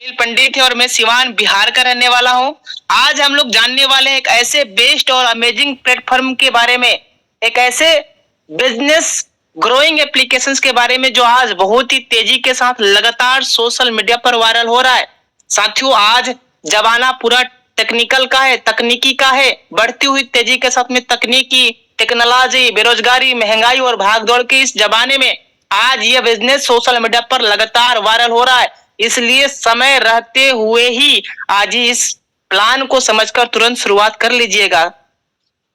पंडित है और मैं सिवान बिहार का रहने वाला हूँ। आज हम लोग जानने वाले हैं एक ऐसे बेस्ट और अमेजिंग प्लेटफॉर्म के बारे में, एक ऐसे बिजनेस ग्रोइंग एप्लीकेशंस के बारे में जो आज बहुत ही तेजी के साथ लगातार सोशल मीडिया पर वायरल हो रहा है। साथियों, आज जमाना पूरा टेक्निकल का है, तकनीकी का है। बढ़ती हुई तेजी के साथ में तकनीकी, टेक्नोलॉजी, बेरोजगारी, महंगाई और भागदौड़ के इस जमाने में आज ये बिजनेस सोशल मीडिया पर लगातार वायरल हो रहा है। इसलिए समय रहते हुए ही आज ही इस प्लान को समझकर तुरंत शुरुआत कर लीजिएगा।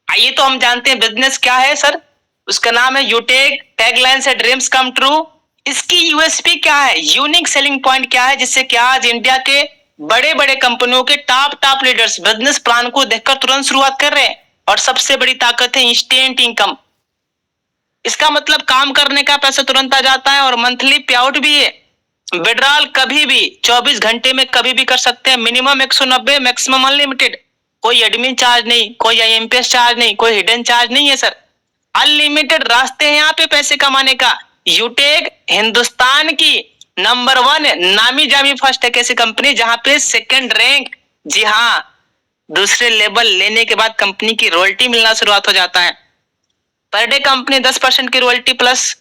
आइए तो हम जानते हैं बिजनेस क्या है सर। उसका नाम है यूटेक, टैगलाइन से ड्रीम्स कम ट्रू। इसकी यूएसपी क्या है, यूनिक सेलिंग पॉइंट क्या है, जिससे कि आज इंडिया के बड़े बड़े कंपनियों के टॉप लीडर्स बिजनेस प्लान को देखकर तुरंत शुरुआत कर रहे हैं। और सबसे बड़ी ताकत है इंस्टेंट इनकम। इसका मतलब काम करने का पैसा तुरंत आ जाता है और मंथली पे आउट भी है। विड्रॉल कभी भी 24 घंटे में कभी भी कर सकते हैं। Minimum 190, maximum unlimited. कोई एडमिन चार्ज नहीं, कोई आईएमपीएस चार्ज नहीं, कोई हिडन चार्ज नहीं है सर। अनलिमिटेड रास्ते हैं यहाँ पे पैसे कमाने का। यूटेक हिंदुस्तान की नंबर 1 नामी जामी फर्स्ट एक ऐसी कंपनी जहां पे सेकंड रैंक, जी हाँ, दूसरे लेवल लेने के बाद कंपनी की रॉयल्टी मिलना शुरुआत हो जाता है। पर डे कंपनी 10% की रॉयल्टी प्लस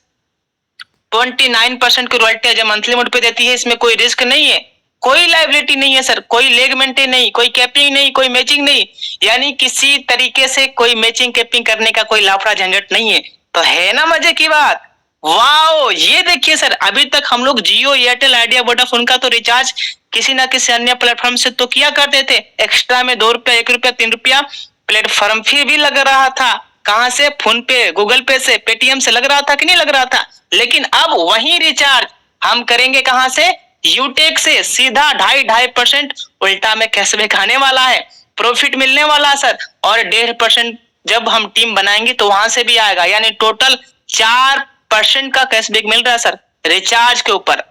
29% की रॉयल्टी जब मंथली मोड पे देती है। इसमें कोई रिस्क नहीं है, कोई लायबिलिटी नहीं है सर, कोई लेग मेंटेन नहीं, कोई कैपिंग नहीं, कोई मैचिंग नहीं, यानी किसी तरीके से कोई मैचिंग कैपिंग करने का कोई लाफड़ा झंझट नहीं है। तो है ना मजे की बात। वाओ, ये देखिए सर, अभी तक हम लोग जियो, एयरटेल, आइडिया, वोडाफोन का तो रिचार्ज किसी ना किसी अन्य प्लेटफॉर्म से तो किया करते थे। एक्स्ट्रा में 2 रुपया, 1 रुपया, 3 रुपया प्लेटफॉर्म फी भी लग रहा था। कहां से? फोन पे, गूगल पे से, पेटीएम से लग रहा था कि नहीं लग रहा था। लेकिन अब वही रिचार्ज हम करेंगे कहां से? यूटेक से। सीधा 2.5% उल्टा में कैशबैक आने वाला है, प्रॉफिट मिलने वाला सर। और 1.5% जब हम टीम बनाएंगे तो वहां से भी आएगा, यानी टोटल 4% का कैशबैक मिल रहा है सर रिचार्ज के ऊपर।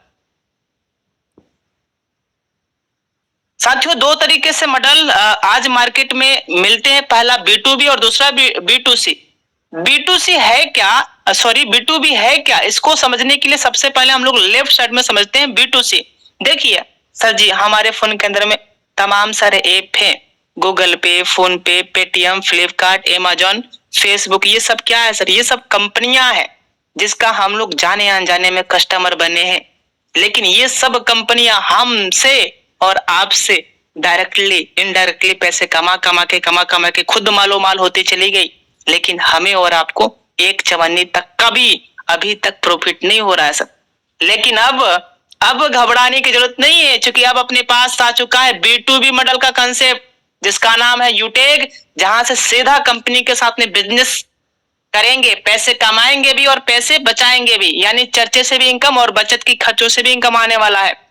साथियों, 2 तरीके से मॉडल आज मार्केट में मिलते हैं। पहला B2B और दूसरा B2C। B2C है क्या, सॉरी B2B है क्या, इसको समझने के लिए सबसे पहले हम लोग लेफ्ट साइड में समझते हैं B2C। देखिए सर जी, हमारे फोन के अंदर में तमाम सारे ऐप हैं। गूगल पे, फोन पे, पेटीएम, फ्लिपकार्ट, अमेजॉन, फेसबुक, ये सब क्या है सर? ये सब कंपनियां हैं जिसका हम लोग जाने अनजाने में कस्टमर बने हैं। लेकिन ये सब कंपनियां हमसे और आपसे डायरेक्टली इनडायरेक्टली पैसे कमा कमा के खुद मालो माल होती चली गई। लेकिन हमें और आपको एक चवन्नी तक का भी अभी तक प्रॉफिट नहीं हो रहा है सर। लेकिन अब घबराने की जरूरत नहीं है, क्योंकि अब अपने पास आ चुका है B2B मॉडल का कंसेप्ट, जिसका नाम है यूटेक, जहां से सीधा कंपनी के साथ में बिजनेस करेंगे, पैसे कमाएंगे भी और पैसे बचाएंगे भी, यानी चर्चे से भी इनकम और बचत की खर्चों से भी इनकम आने वाला है।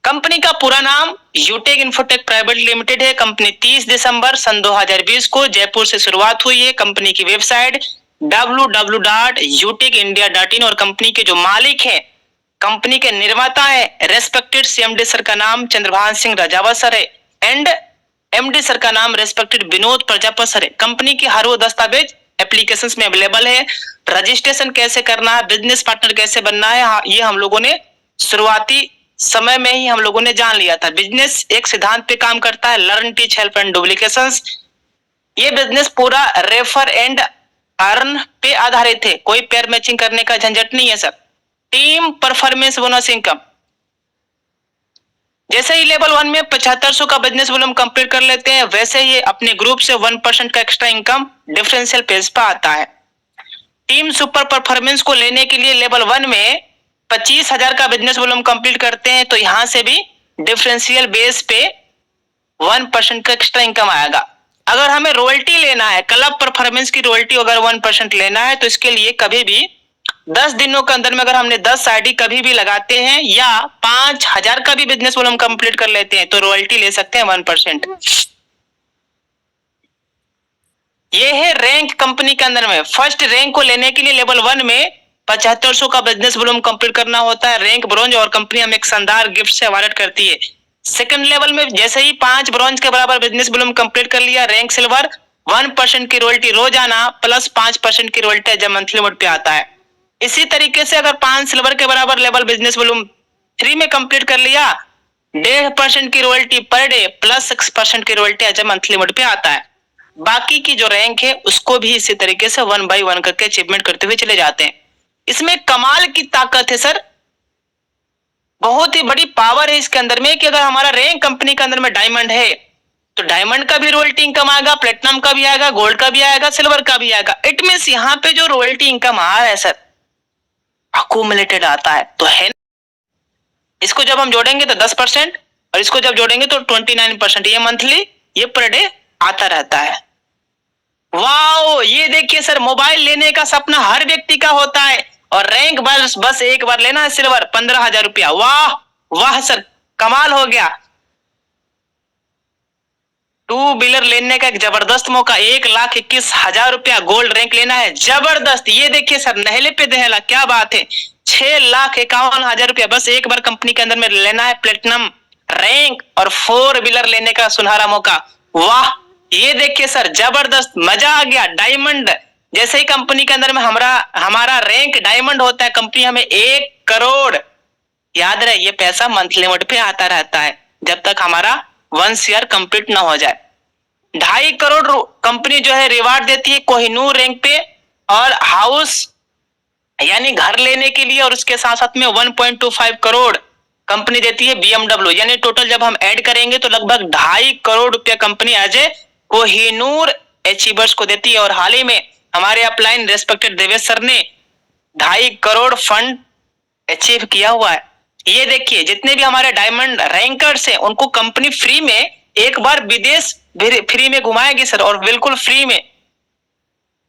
कंपनी का पूरा नाम यूटेक इन्फोटेक प्राइवेट लिमिटेड है। कंपनी 30 दिसंबर सन 2020 को जयपुर से शुरुआत हुई है। कंपनी की वेबसाइट www.utekindia.in। और कंपनी के जो मालिक हैं, कंपनी के निर्माता है रेस्पेक्टेड सीएमडी सर का नाम चंद्रभान सिंह राजावत सर है, एंड एमडी सर का नाम रेस्पेक्टेड विनोद प्रजापत सर है। कंपनी की हर वो दस्तावेज एप्लीकेशंस में अवेलेबल है। रजिस्ट्रेशन कैसे करना है, बिजनेस पार्टनर कैसे बनना है, ये हम लोगों ने शुरुआती समय में ही हम लोगों ने जान लिया था। बिजनेस एक सिद्धांत पे काम करता है, learn, teach, help and duplications. ये बिजनेस पूरा रेफर एंड अर्न पे आधारित है, कोई पेयर मैचिंग करने का झंझट नहीं है sir. Team performance bonus income, जैसे ही लेवल 1 में 7500 का बिजनेस वॉल्यूम कंप्लीट कर लेते हैं, वैसे ही अपने ग्रुप से 1% का एक्स्ट्रा इनकम डिफरेंशियल पेज पर आता है। टीम सुपर परफॉर्मेंस को लेने के लिए लेवल 1 में 25,000 का बिजनेस वॉल्यूम कंप्लीट करते हैं, तो यहां से भी डिफरेंशियल बेस पे 1% का एक्स्ट्रा इनकम आएगा। अगर हमें रॉयल्टी लेना है, क्लब परफॉर्मेंस की रॉयल्टी अगर 1% लेना है, तो इसके लिए कभी भी 10 दिनों के अंदर में अगर हमने 10 आईडी कभी भी लगाते हैं या 5,000 का भी बिजनेस वॉल्यूम कंप्लीट कर लेते हैं, तो रॉयल्टी ले सकते हैं 1%। ये है रैंक कंपनी के अंदर में। फर्स्ट रैंक को लेने के लिए लेवल 1 में 7500 का बिजनेस वॉल्यूम कंप्लीट करना होता है, रैंक ब्रॉन्ज, और कंपनी हमें एक शानदार गिफ्ट से अवार्ड करती है। सेकंड लेवल में जैसे ही 5 ब्रॉन्ज के बराबर बिजनेस वॉल्यूम कंप्लीट कर लिया, रैंक सिल्वर, 1% की रॉयल्टी रोजाना प्लस 5% की रॉयल्टी जब मंथली मोड पे आता है। इसी तरीके से अगर 5 सिल्वर के बराबर लेवल बिजनेस वॉल्यूम फ्री में कंप्लीट कर लिया, 1.5% की रॉयल्टी पर डे प्लस 6% की royalty as a monthly mode पे आता है। बाकी की जो रैंक है उसको भी इसी तरीके से 1 by 1 करके अचीवमेंट करते हुए चले जाते हैं। इसमें कमाल की ताकत है सर, बहुत ही बड़ी पावर है इसके अंदर में कि अगर हमारा रैंक कंपनी के अंदर में डायमंड है तो डायमंड का भी रॉयल्टी इनकम आएगा, प्लेटिनम का भी आएगा, गोल्ड का भी आएगा, सिल्वर का भी आएगा। इट मींस यहाँ पे जो रॉयल्टी इनकम आ रहा है सर अक्यूमुलेटेड आता है, तो है इसको जब हम जोड़ेंगे तो 10% और इसको जब जोड़ेंगे तो 29%, ये मंथली ये पर डे आता रहता है। वाओ, ये देखिए सर, मोबाइल लेने का सपना हर व्यक्ति का होता है और रैंक बस एक बार लेना है सिल्वर, 15,000 रुपया। वाह वाह सर, कमाल हो गया। 2 व्हीलर लेने का एक जबरदस्त मौका, 1,21,000 रुपया गोल्ड रैंक लेना है, जबरदस्त। ये देखिए सर, नहले पे दहला, क्या बात है। 6,51,000 रुपया बस एक बार कंपनी के अंदर में लेना है, प्लेटिनम रैंक और 4 व्हीलर लेने का सुनहरा मौका। वाह, ये देखिए सर, जबरदस्त, मजा आ गया। डायमंड जैसे ही कंपनी के अंदर में हमारा रैंक डायमंड होता है, कंपनी हमें 1 करोड़, याद रहे ये पैसा मंथली मोड पे आता रहता है जब तक हमारा 1 ईयर कंप्लीट ना हो जाए। 2.5 करोड़ कंपनी जो है रिवार्ड देती है कोहिनूर रैंक पे और हाउस यानी घर लेने के लिए, और उसके साथ साथ में 1.25 करोड़ कंपनी देती है BMW, यानी टोटल जब हम ऐड करेंगे तो लगभग 2.5 करोड़ रुपया company as a Kohinoor achievers को देती है। और हाल ही में हमारे अपलाइन रेस्पेक्टेड देवेश सर ने 2.5 करोड़ फंड अचीव किया हुआ है। ये देखिए, जितने भी हमारे डायमंड रैंकर्स हैं उनको कंपनी फ्री में एक बार विदेश फ्री में घुमाएगी सर, और बिल्कुल फ्री में।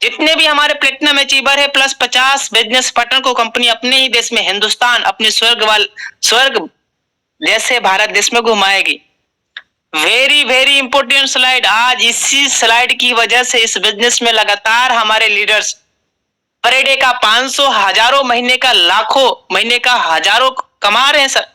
जितने भी हमारे प्लेटिनम अचीवर है प्लस 50 बिजनेस पार्टनर को कंपनी अपने ही देश में, हिंदुस्तान, अपने स्वर्ग जैसे भारत देश में घुमाएगी। Very very important slide. आज इसी स्लाइड की वजह से इस बिजनेस में लगातार हमारे लीडर्स पर डे का 500, हजारों, महीने का लाखों, महीने का हजारों कमा रहे हैं सर।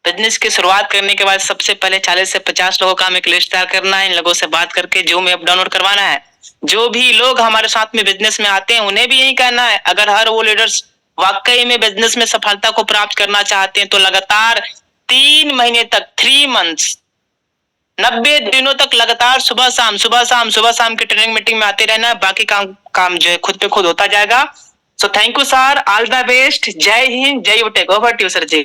बिजनेस की शुरुआत करने के बाद सबसे पहले 40 से 50 लोगों का हमें एक लिस्ट तैयार करना है, इन लोगों से बात करके जूम ऐप डाउनलोड करवाना है। जो भी लोग हमारे साथ में बिजनेस में आते हैं उन्हें भी यही कहना है, अगर हर वो लीडर्स वाकई में बिजनेस में सफलता को प्राप्त करना चाहते हैं तो लगातार 3 महीने तक, 3 मंथ्स, 90 दिनों तक लगातार सुबह शाम की ट्रेनिंग मीटिंग में आते रहना है। बाकी काम जो है खुद पे खुद होता जाएगा। So thank you sir, all the best, जय हिंद, जय take over to sir ji.